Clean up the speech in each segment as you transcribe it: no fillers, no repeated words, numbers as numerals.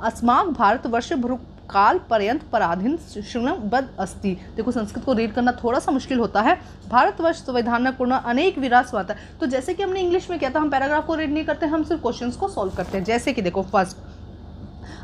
अस्माक भारतवर्ष काल पर्यंत पराधीन शृंखलबद्ध अस्ति। देखो संस्कृत को रीड करना थोड़ा सा मुश्किल होता है। भारतवर्ष संविधान पूर्ण अनेक विराट स्वाता। तो जैसे कि हमने इंग्लिश में किया था, हम पैराग्राफ को रीड नहीं करते, हम सिर्फ क्वेश्चंस को सॉल्व करते हैं। जैसे कि देखो फर्स्ट,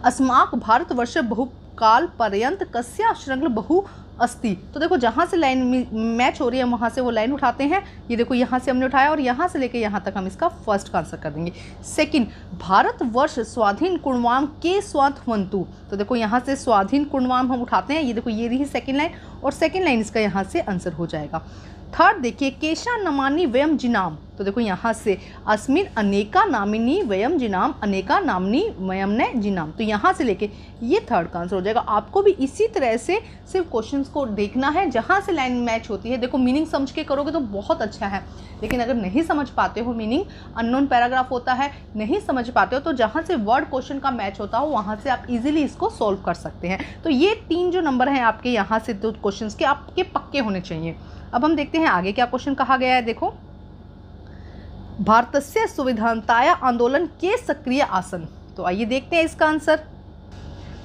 अस्माक भारतवर्ष बहुकाल पर्यंत कस्या श्रृंखल बहु अस्ति। तो देखो जहाँ से लाइन मैच हो रही है वहाँ से वो लाइन उठाते हैं। ये देखो यहाँ से हमने उठाया और यहाँ से लेके यहाँ तक हम इसका फर्स्ट का आंसर कर देंगे। सेकंड, भारतवर्ष स्वाधीन कुर्णवाम के स्वातंत्रु। तो देखो यहाँ से स्वाधीन कुर्णवाम हम उठाते हैं। ये देखो ये रही सेकंड लाइन और सेकंड लाइन इसका यहाँ से आंसर हो जाएगा। थर्ड देखिए, केशा नमानी वयम जिनाम। तो देखो यहाँ से अस्मिन अनेका नामिनी वयम जिनाम, अनेका नामनी वयम ने जिनाम। तो यहाँ से लेके ये थर्ड का आंसर हो जाएगा। आपको भी इसी तरह से सिर्फ क्वेश्चंस को देखना है, जहाँ से लाइन मैच होती है। देखो मीनिंग समझ के करोगे तो बहुत अच्छा है, लेकिन अगर नहीं समझ पाते हो, मीनिंग अननोन पैराग्राफ होता है, नहीं समझ पाते हो, तो जहाँ से वर्ड क्वेश्चन का मैच होता हो वहाँ से आप इजीली इसको सॉल्व कर सकते हैं। तो ये 3 जो नंबर हैं आपके यहाँ से तो क्वेश्चन के आपके पक्के होने चाहिए। अब हम देखते हैं आगे क्या क्वेश्चन कहा गया है। देखो, भारतस्य संविधानताया आंदोलन के सक्रिय आसन। तो आइए देखते हैं इसका आंसर।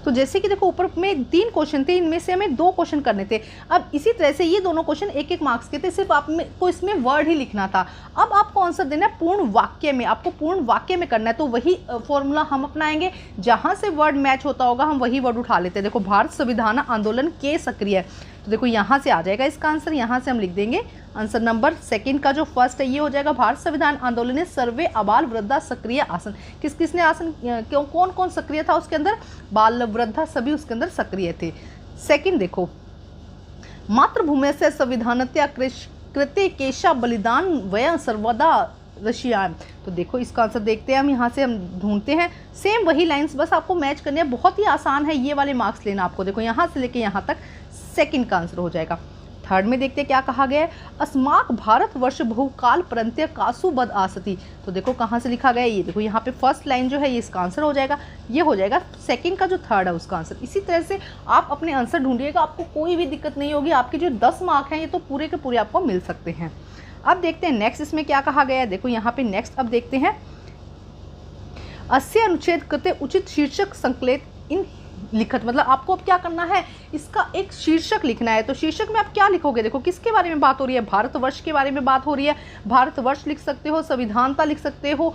तो जैसे कि देखो ऊपर में 3 क्वेश्चन थे, इनमें से हमें 2 क्वेश्चन करने थे। अब इसी तरह से ये दोनों क्वेश्चन 1-1 मार्क्स के थे, सिर्फ आपको इसमें वर्ड ही लिखना था। अब आपको आंसर देना है पूर्ण वाक्य में, आपको पूर्ण वाक्य में करना है। तो वही फॉर्मूला हम अपनाएंगे, जहाँ से वर्ड मैच होता होगा हम वही वर्ड उठा लेते हैं। देखो, भारत संविधान आंदोलन के सक्रिय, तो देखो यहाँ से आ जाएगा इसका आंसर। यहाँ से हम लिख देंगे आंसर नंबर 2 का जो फर्स्ट है ये हो जाएगा, भारत संविधान आंदोलन में सर्वे आबाल वृद्धा सक्रिय आसन। किस किसने आसन, क्यों, कौन कौन सक्रिय था उसके अंदर, बाल वृद्धा सभी उसके अंदर सक्रिय थे। सेकंड देखो, मातृभूमि से संविधानत्या कृत्य केशा बलिदान वय सर्वदा रशियान। तो देखो इसका आंसर देखते हैं हम, यहाँ से हम ढूंढते हैं सेम वही लाइंस, बस आपको मैच करनी है। बहुत ही आसान है ये वाले मार्क्स लेना आपको। देखो यहाँ से लेके यहाँ तक सेकंड का आंसर हो जाएगा। थर्ड में देखते हैं क्या कहा गया है, अस्माक भारतवर्ष बहुकाल पर्यंत कासुबद्ध आसति। तो देखो कहाँ से लिखा गया है, ये देखो यहाँ पे फर्स्ट लाइन जो है ये इसका आंसर हो जाएगा। ये हो जाएगा सेकंड का जो थर्ड है उसका आंसर। इसी तरह से आप अपने आंसर ढूंढिएगा, आपको कोई भी दिक्कत नहीं होगी। आपके जो 10 मार्क हैं ये तो पूरे के पूरे आपको मिल सकते हैं। अब देखते हैं नेक्स्ट इसमें क्या कहा गया है। देखो यहाँ पे नेक्स्ट अब देखते हैं, अस्य अनुच्छेद कृते उचित शीर्षक संकलित इन लिखत। मतलब आपको अब क्या करना है, इसका एक शीर्षक लिखना है। तो शीर्षक में आप क्या लिखोगे, देखो किसके बारे में बात हो रही है, भारतवर्ष के बारे में बात हो रही है। भारतवर्ष लिख सकते हो, संविधानता लिख सकते हो,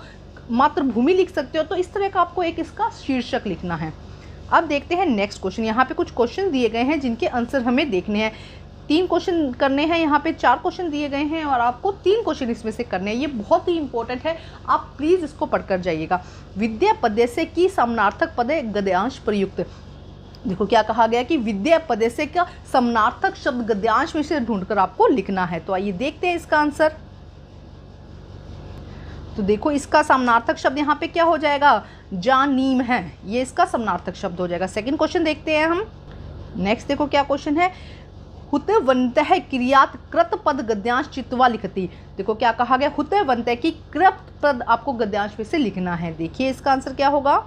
मातृभूमि लिख सकते हो। तो इस तरह का आपको एक इसका शीर्षक लिखना है। अब देखते हैं नेक्स्ट क्वेश्चन। यहाँ पे कुछ क्वेश्चन दिए गए हैं जिनके आंसर हमें देखने हैं। 3 क्वेश्चन करने हैं, यहाँ पे 4 क्वेश्चन दिए गए हैं और आपको 3 क्वेश्चन इसमें से करने हैं। ये बहुत ही इंपॉर्टेंट है, आप प्लीज़ इसको पढ़कर जाइएगा। विद्या पदेशे की समानार्थक पदे गद्यांश प्रयुक्त। देखो क्या कहा गया कि विद्या पदेशे का समानार्थक शब्द गद्यांश में से ढूंढकर आपको लिखना है। तो आइए देखते हैं इसका आंसर। तो देखो इसका समानार्थक शब्द यहाँ पे क्या हो जाएगा, जानीम है, ये इसका समानार्थक शब्द हो जाएगा। सेकंड क्वेश्चन देखते हैं हम। नेक्स्ट देखो क्या क्वेश्चन है, हुते वंतः क्रियात कृत पद गद्यांश चित्वा लिखती। देखो क्या कहा गया, हुते वंतः की कृत पद आपको गद्यांश में से लिखना है। देखिए इसका आंसर क्या होगा।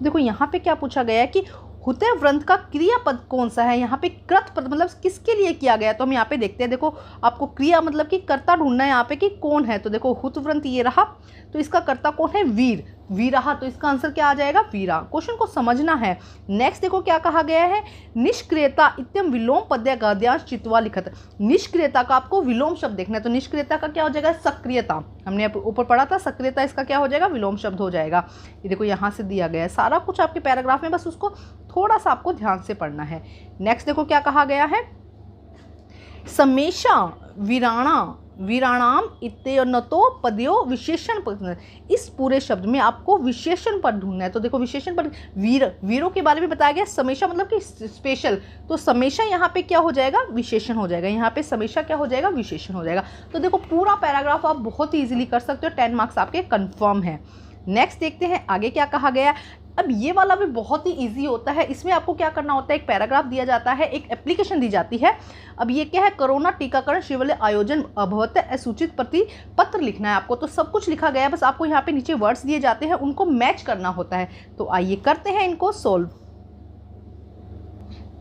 देखो यहाँ पे क्या पूछा गया है कि हुते व्रंत का क्रियापद कौन सा है। यहाँ पे कृत पद मतलब किसके लिए किया गया है, तो हम यहाँ पे देखते हैं। देखो आपको क्रिया मतलब कि कर्ता ढूंढना है यहाँ पे कि कौन है। तो देखो हुत व्रंत ये रहा, तो इसका कर्ता कौन है, वीर, वीरहा। तो इसका आंसर क्या आ जाएगा, वीरा। क्वेश्चन को समझना है। नेक्स्ट देखो क्या कहा गया है, निष्क्रियता इत्यम विलोम पद्य गद्यांश चित्वा लिखत। निष्क्रियता का आपको विलोम शब्द देखना है। तो निष्क्रियता का क्या हो जाएगा, सक्रियता। हमने ऊपर पढ़ा था सक्रियता, इसका क्या हो जाएगा, विलोम शब्द हो जाएगा। ये देखो यहाँ से दिया गया है सारा कुछ आपके पैराग्राफ में, बस उसको थोड़ा सा आपको ध्यान से पढ़ना है। नेक्स्ट देखो क्या कहा गया है, समेशा वीराणा वीराणाम इत्यनतो पदयो विशेषण पद। इस पूरे शब्द में आपको विशेषण पद ढूंढना है। तो देखो विशेषण पद, वीर, वीरों के बारे में बताया गया। समेशा मतलब कि स्पेशल, तो समेशा यहाँ पे क्या हो जाएगा, विशेषण हो जाएगा। यहाँ पे समेशा क्या हो जाएगा, विशेषण हो जाएगा। तो देखो पूरा पैराग्राफ आप बहुत ही ईजिली कर सकते हो, 10 मार्क्स आपके कन्फर्म है। नेक्स्ट देखते हैं आगे क्या कहा गया। अब ये वाला भी बहुत ही इजी होता है। इसमें आपको क्या करना होता है, एक पैराग्राफ दिया जाता है, एक एप्लीकेशन दी जाती है। अब ये क्या है, कोरोना टीकाकरण शिविर आयोजन अभवत सूचित प्रति पत्र लिखना है आपको। तो सब कुछ लिखा गया है, बस आपको यहाँ पे नीचे वर्ड्स दिए जाते हैं, उनको मैच करना होता है। तो आइए करते हैं इनको सोल्व।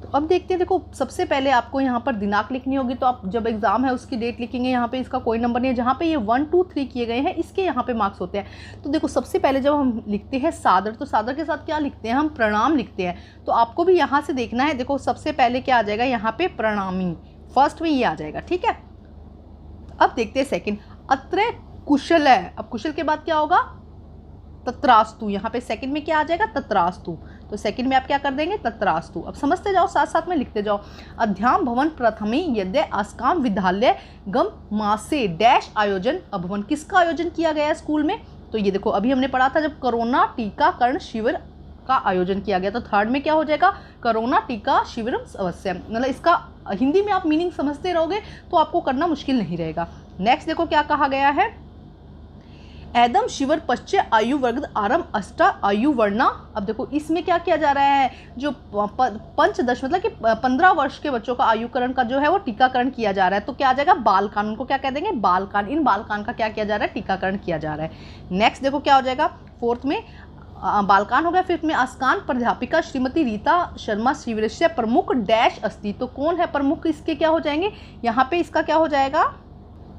तो अब देखते हैं, देखो सबसे पहले आपको यहाँ पर दिनांक लिखनी होगी, तो आप जब एग्जाम है उसकी डेट लिखेंगे। यहाँ पे इसका कोई नंबर नहीं है, जहाँ पे ये 1 2 3 किए गए हैं इसके यहाँ पे मार्क्स होते हैं। तो देखो सबसे पहले जब हम लिखते हैं सादर, तो सादर के साथ क्या लिखते हैं हम, प्रणाम लिखते हैं। तो आपको भी यहाँ से देखना है, देखो सबसे पहले क्या आ जाएगा यहाँ पे, प्रणामी, फर्स्ट में ये आ जाएगा, ठीक है। अब देखते हैं सेकेंड, अत्र कुशल है। अब कुशल के बाद क्या होगा, तत्रास्तु। यहाँ पे सेकंड में क्या आ जाएगा, तत्रास्तु। तो सेकंड में आप क्या कर देंगे, तत्रास्तु। अब समझते जाओ, साथ साथ में लिखते जाओ। अध्याम भवन प्रथमी यद्य आस्काम विद्यालय गम मासे डैश आयोजन अभवन। किसका आयोजन किया गया है स्कूल में, तो ये देखो अभी हमने पढ़ा था जब कोरोना टीकाकरण शिविर का आयोजन किया गया। तो थर्ड में क्या हो जाएगा, कोरोना टीका शिविरम अवश्य। मतलब इसका हिंदी में आप मीनिंग समझते रहोगे तो आपको करना मुश्किल नहीं रहेगा। नेक्स्ट देखो क्या कहा गया है, एदम शिवर पश्चे आयु वर्ग आरंभ अष्टा आयु वर्णा। अब देखो इसमें क्या किया जा रहा है, जो 5 मतलब कि 15 वर्ष के बच्चों का आयुकरण का जो है वो टीकाकरण किया जा रहा है। तो क्या आ जाएगा, बालकान। उनको क्या कह देंगे, बालकान। इन बालकान का क्या किया जा रहा है, टीकाकरण किया जा रहा है। नेक्स्ट देखो क्या हो जाएगा, फोर्थ में बालकान हो गया। फिफ्थ में आस्कान प्राध्यापिका श्रीमती रीता शर्मा शिविर से प्रमुख डैश अस्ति। तो कौन है प्रमुख, इसके क्या हो जाएंगे, यहाँ पे इसका क्या हो जाएगा,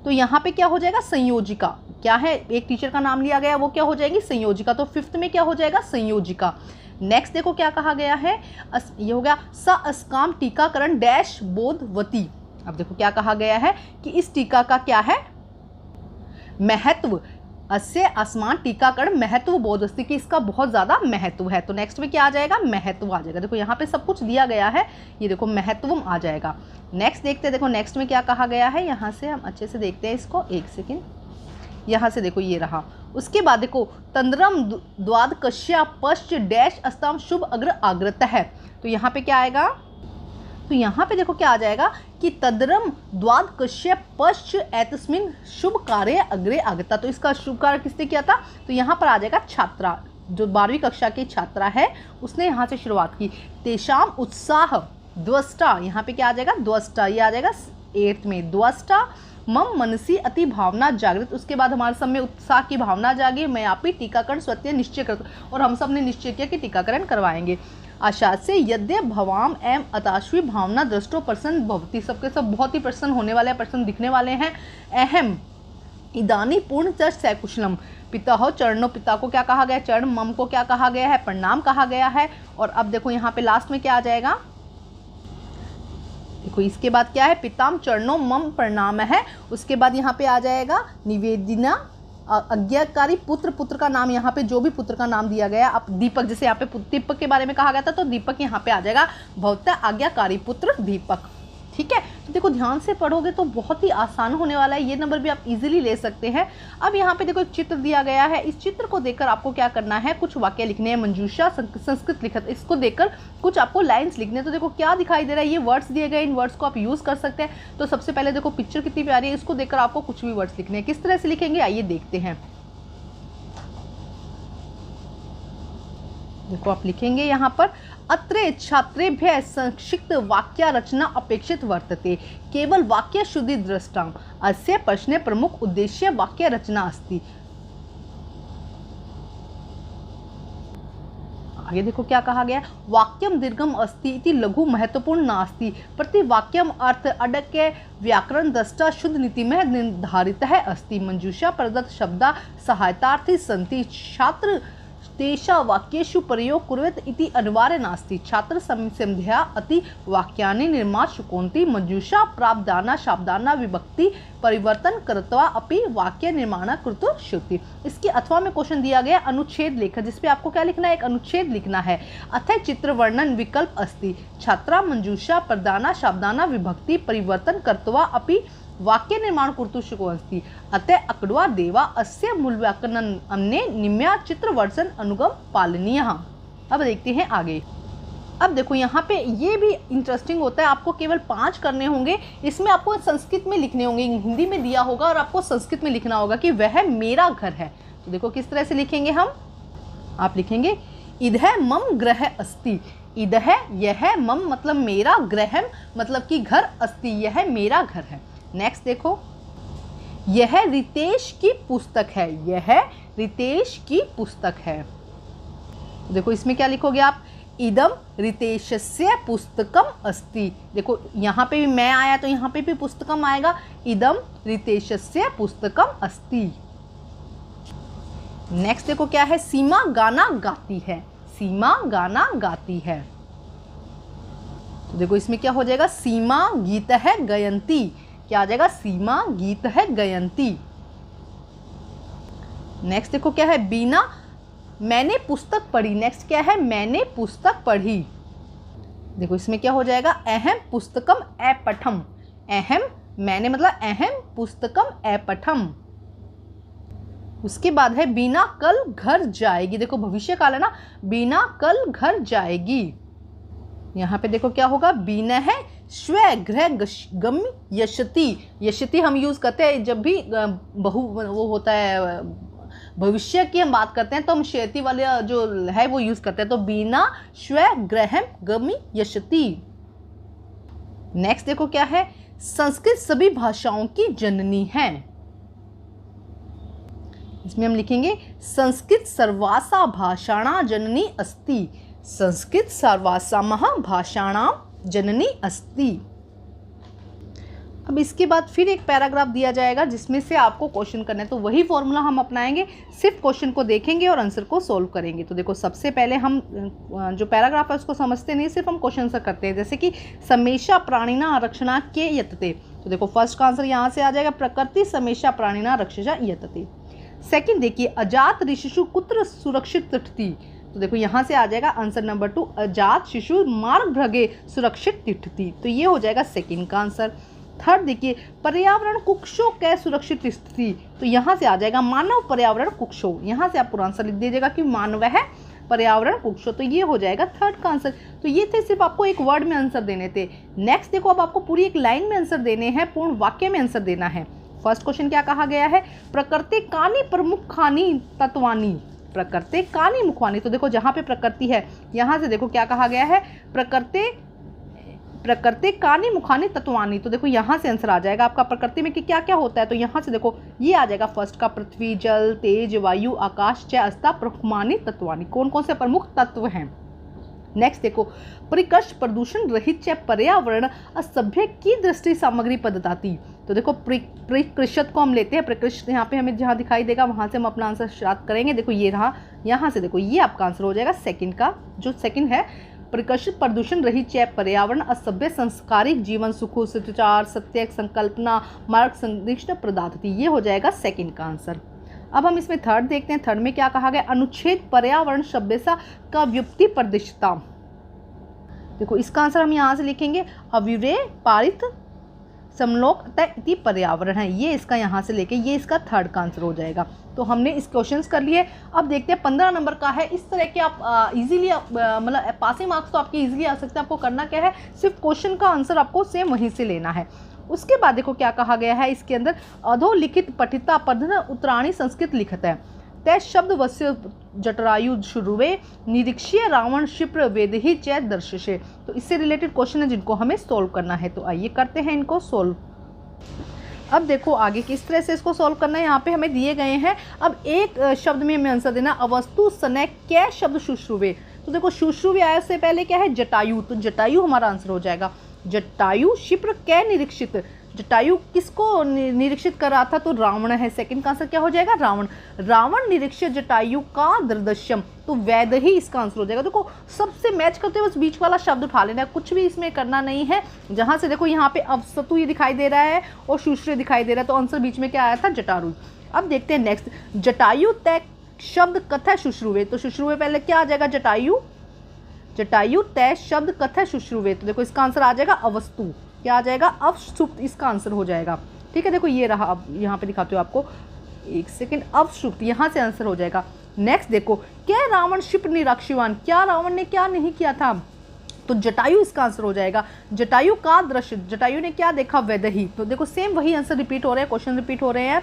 तो यहाँ पे क्या हो जाएगा, संयोजिका। क्या है, एक टीचर का नाम लिया गया, वो क्या हो जाएगी, संयोजिका। तो फिफ्थ में क्या हो जाएगा, संयोजिका। नेक्स्ट देखो क्या कहा गया है, ये हो गया स अस्काम टीकाकरण डैश बोधवती। अब देखो क्या कहा गया है कि इस टीका का क्या है, महत्व। अस्य आसमान टीकाकरण महत्व बोधस्ती, कि इसका बहुत ज़्यादा महत्व है। तो नेक्स्ट में क्या आ जाएगा, महत्व आ जाएगा। देखो यहाँ पे सब कुछ दिया गया है, ये देखो महत्वम आ जाएगा। नेक्स्ट देखते हैं, देखो नेक्स्ट में क्या कहा गया है, यहाँ से हम अच्छे से देखते हैं इसको, एक सेकेंड। यहाँ से देखो ये रहा, उसके बाद देखो तंद्रम द्वाद कश्या पश्च डैश अस्ताम शुभ अग्र आग्रत है। तो यहाँ पे क्या आएगा, तो यहाँ पे देखो क्या आ जाएगा कि तद्रम द्वाद कश्यप पश्च एतस्मिन शुभ कार्य अग्रे आगता। तो इसका शुभ कार्य किसने किया था, तो यहाँ पर आ जाएगा छात्रा, जो 12वीं कक्षा की छात्रा है उसने यहाँ से शुरुआत की। तेषाम उत्साह द्वष्टा, यहाँ पे क्या आ जाएगा, द्वष्टा, ये आ जाएगा 8th में, द्वष्टा मम मनसी अति भावना जागृत। उसके बाद हमारे सब में उत्साह की भावना जागी, मैं आप ही टीकाकरण स्वतः निश्चय कर, और हम सब ने निश्चय किया कि टीकाकरण करवाएंगे। आशा से यद्य भवाम एम अताश्वी भावना दृष्टो प्रसन्न भवती। सबके सब बहुत ही प्रसन्न होने वाले हैं, प्रसन्न दिखने वाले हैं। अहम इदानी पूर्ण च सैकुशलम। पिता हो चरणों, पिता को क्या कहा गया, चरण। मम को क्या कहा गया है, प्रणाम कहा गया है। और अब देखो यहाँ पे लास्ट में क्या आ जाएगा, देखो इसके बाद क्या है, पिताम चरणों मम प्रणाम है। उसके बाद यहाँ पे आ जाएगा निवेदिना आज्ञाकारी पुत्र, पुत्र का नाम, यहाँ पे जो भी पुत्र का नाम दिया गया, अब दीपक, जैसे यहाँ पे दीपक के बारे में कहा गया था तो दीपक यहाँ पे आ जाएगा, भवता आज्ञाकारी पुत्र दीपक। ठीक है, तो देखो ध्यान से पढ़ोगे तो बहुत ही आसान होने वाला है, ये नंबर भी आप इजीली ले सकते हैं। अब यहाँ पे देखो एक चित्र दिया गया है, इस चित्र को देखकर आपको क्या करना है, कुछ वाक्य लिखने हैं। मंजूषा संस्कृत लिखत, इसको देखकर कुछ आपको लाइंस लिखने हैं। तो देखो क्या दिखाई दे रहा है, ये वर्ड्स दिए गए, इन वर्ड्स को आप यूज़ कर सकते हैं। तो सबसे पहले देखो पिक्चर कितनी प्यारी है, इसको देखकर आपको कुछ भी वर्ड्स लिखने हैं। किस तरह से लिखेंगे आइए देखते हैं। देखो आप लिखेंगे यहाँ पर, अत्रे छात्रेभ्यः संक्षिप्त वाक्य रचना अपेक्षित वर्तते, केवल वाक्य शुद्धि दृष्टाम, अस्य प्रश्ने प्रमुख उद्देश्य वाक्य रचना अस्ति। आगे देखो क्या कहा गया, वाक्यम दीर्घम अस्ति इति लघु महत्वपूर्ण नास्ति, प्रति वाक्यम अर्थ अडक्य व्याकरण दृष्टा शुद्ध नीति में निर्धारित है अस्ति। मंजूषा प्रदत्त शब्दा सहायतार्थी सन्ति, छात्र तेषा वाक्येषु प्रयोग कुर्वत इति अनिवार्य नास्ति, छात्र संध्या अति वाक्यानि निर्माण शुकोन्ति। मंजूषा प्राप्दाना शाब्दाना विभक्ति परिवर्तन कृत्वा अपि वाक्य निर्माण कृतो श्रुति। इसके अथवा में क्वेश्चन दिया गया अनुच्छेद लेख, जिसपे आपको क्या लिखना है, एक अनुच्छेद लिखना है। अतः चित्र वर्णन विकल्प अस्ति, छात्रा मंजूषा प्रदाना शाब्दाना विभक्ति परिवर्तन कृत्वा अपि वाक्य निर्माण कुर्तु शुकोस्ति, अतः अकडवा देवा अस्य मूल व्याकरण अन्य निम्या चित्र वर्णन अनुगम पालनीय। अब देखते हैं आगे। अब देखो यहाँ पे ये भी इंटरेस्टिंग होता है, आपको केवल 5 करने होंगे, इसमें आपको संस्कृत में लिखने होंगे, हिंदी में दिया होगा और आपको संस्कृत में लिखना होगा कि वह मेरा घर है। तो देखो किस तरह से लिखेंगे हम, आप लिखेंगे इधह मम ग्रह अस्ति, इधह यह, मम मतलब मेरा, ग्रहम मतलब कि घर, अस्ति यह मेरा घर है। नेक्स्ट देखो, यह रितेश की पुस्तक है, यह रितेश की पुस्तक है। देखो इसमें क्या लिखोगे आप, इदम रितेशस्य पुस्तकम अस्ति। देखो यहाँ पे भी मैं आया तो यहाँ पे भी पुस्तकम आएगा, इदम रितेशस्य पुस्तकम अस्ति। नेक्स्ट देखो क्या है, सीमा गाना गाती है, सीमा गाना गाती है। तो देखो इसमें क्या हो जाएगा, सीमा गीत है गयंती, क्या आ जाएगा, सीमा गीत है गयंती। नेक्स्ट देखो क्या है, बीना मैंने पुस्तक पढ़ी, नेक्स्ट क्या है, मैंने पुस्तक पढ़ी। देखो इसमें क्या हो जाएगा, अहम पुस्तकम अपठम, अहम मैंने मतलब अहम पुस्तकम अपठम। उसके बाद है बीना कल घर जाएगी, देखो भविष्य काल है ना, बीना कल घर जाएगी। यहाँ पे देखो क्या होगा, बीना है स्वगृह गम्य यशति, यशति हम यूज करते हैं जब भी बहु वो होता है भविष्य की हम बात करते हैं तो हम शेती वाले जो है वो यूज करते हैं, तो बीना स्वगृह गम्य यशति। नेक्स्ट देखो क्या है, संस्कृत सभी भाषाओं की जननी है, इसमें हम लिखेंगे संस्कृत सर्वासा भाषाणा जननी अस्ति, संस्कृत सर्वासामः भाषाणाम जननी अस्ति। अब इसके बाद फिर एक पैराग्राफ दिया जाएगा जिसमें से आपको क्वेश्चन करना है, तो वही फॉर्मूला हम अपनाएंगे, सिर्फ क्वेश्चन को देखेंगे और आंसर को सोल्व करेंगे। तो देखो सबसे पहले हम जो पैराग्राफ है उसको समझते नहीं, सिर्फ हम क्वेश्चन आंसर करते हैं। जैसे कि समेशा प्राणिना रक्षणा के यतते, तो देखो फर्स्ट का आंसर यहाँ से आ जाएगा, प्रकृति समेशा प्राणिना रक्षजा यतते। सेकंड देखिए, अजात ऋषिषु कुत्र सुरक्षित तिष्ठति, तो देखो यहाँ से आ जाएगा आंसर नंबर 2, अजात शिशु मार्ग भ्रगे सुरक्षित तिष्ठति, तो ये हो जाएगा सेकंड का आंसर। थर्ड देखिए, पर्यावरण कुक्षों कै सुरक्षित स्थिति, तो यहाँ से आ जाएगा मानव पर्यावरण कुक्षों, यहाँ से आप पूरा आंसर लिख दीजिएगा कि मानव है पर्यावरण कुक्षों, तो ये हो जाएगा थर्ड का आंसर। तो ये थे सिर्फ आपको एक वर्ड में आंसर देने थे। नेक्स्ट देखो अब आपको पूरी एक लाइन में आंसर देने हैं, पूर्ण वाक्य में आंसर देना है। फर्स्ट क्वेश्चन क्या कहा गया है, प्रकृति कानि प्रमुखानि तत्वानि, प्रकृति कानि मुखानि, तो देखो जहाँ पे प्रकृति है यहाँ से देखो क्या कहा गया है, प्रकृति कानि मुखानि तत्वानि, तो देखो यहाँ से आंसर आ जाएगा आपका प्रकृति में कि क्या क्या होता है, तो यहाँ से देखो ये आ जाएगा फर्स्ट का, पृथ्वी जल तेज वायु आकाश च अस्ता प्रमुखानि तत्वानि, कौन कौन से प्रमुख तत्व हैं। नेक्स्ट देखो, परिकर्ष प्रदूषण रहित च पर्यावरण असभ्य की दृष्टि सामग्री पद्धति, तो देखो परिकृष्ट को हम लेते हैं, परिकृष्ट यहाँ पे हमें जहाँ दिखाई देगा वहाँ से हम अपना आंसर स्टार्ट करेंगे। देखो ये रहा, यहाँ से देखो ये आपका आंसर हो जाएगा सेकंड का, जो सेकंड है, परिकर्षित प्रदूषण रहित च पर्यावरण असभ्य संस्कारिक जीवन सुखो शिष्टाचार सत्य संकल्पना मार्ग संदिग्ध पदार्थति, ये हो जाएगा सेकंड का आंसर। अब हम इसमें थर्ड देखते हैं, थर्ड में क्या कहा गया, अनुच्छेद पर्यावरण सभ्यता का व्युत्पत्ति प्रदिशता, देखो इसका आंसर हम यहाँ से लिखेंगे, अव्युरे पारित समलोक इति पर्यावरण है, ये इसका यहाँ से लेके ये इसका थर्ड का आंसर हो जाएगा। तो हमने इस क्वेश्चंस कर लिए। अब देखते हैं 15 नंबर का है, इस तरह के आप इजीली मतलब पासिंग मार्क्स तो आपके इजीली आ सकते हैं। आपको करना क्या है, सिर्फ क्वेश्चन का आंसर आपको सेम वहीं से लेना है। उसके बाद देखो क्या कहा गया है इसके अंदर, अधोलिखित पठिता पठन उत्तराणी संस्कृत लिखत है, तय शब्द वस्य जटरायु शुरुवे निरीक्षीय रावण क्षिप्र वेदहि चै दर्शे, तो इससे रिलेटेड क्वेश्चन है जिनको हमें सोल्व करना है। तो आइए करते हैं इनको सोल्व। अब देखो आगे किस तरह से इसको सॉल्व करना है, यहाँ पे हमें दिए गए हैं। अब एक शब्द में हमें आंसर देना, अवस्तु सनय कै शब्द शुश्रुवे, तो देखो शुश्रुवे आया से पहले क्या है, जटायु, तो जटायु हमारा आंसर हो जाएगा। जटायु क्षिप्र कै निरीक्षित, जटायु किसको निरीक्षित कर रहा था, तो रावण है, सेकंड का आंसर क्या हो जाएगा, रावण। रावण निरीक्षित जटायु का दृदश्यम, तो वैद ही इसका आंसर हो जाएगा। देखो सबसे मैच करते हुए बस बीच वाला शब्द उठा लेना है, कुछ भी इसमें करना नहीं है। जहां से देखो यहाँ पे अवसतु ये दिखाई दे रहा है और शुश्रे दिखाई दे रहा है, तो आंसर बीच में क्या आया था, जटारु। अब देखते हैं नेक्स्ट, जटायु तय शब्द कथा शुश्रुवे, तो शुश्रुवे पहले क्या आ जाएगा, जटायु, जटायु तय शब्द कथा शुश्रुवे, तो देखो इसका आंसर आ जाएगा अवस्तु, क्या आ जाएगा, अवसुप्त इसका आंसर हो जाएगा। ठीक है, देखो ये रहा, अब यहाँ पे दिखाते हो आपको, एक सेकेंड, अवसुप्त, यहाँ से आंसर हो जाएगा। नेक्स्ट देखो, क्या रावण क्षिप्र निराक्षीवान, क्या रावण ने क्या नहीं किया था, तो जटायु इसका आंसर हो जाएगा। जटायु का दृश्य, जटायु ने क्या देखा, वैदही, तो देखो सेम वही आंसर रिपीट हो रहे हैं, क्वेश्चन रिपीट हो रहे हैं।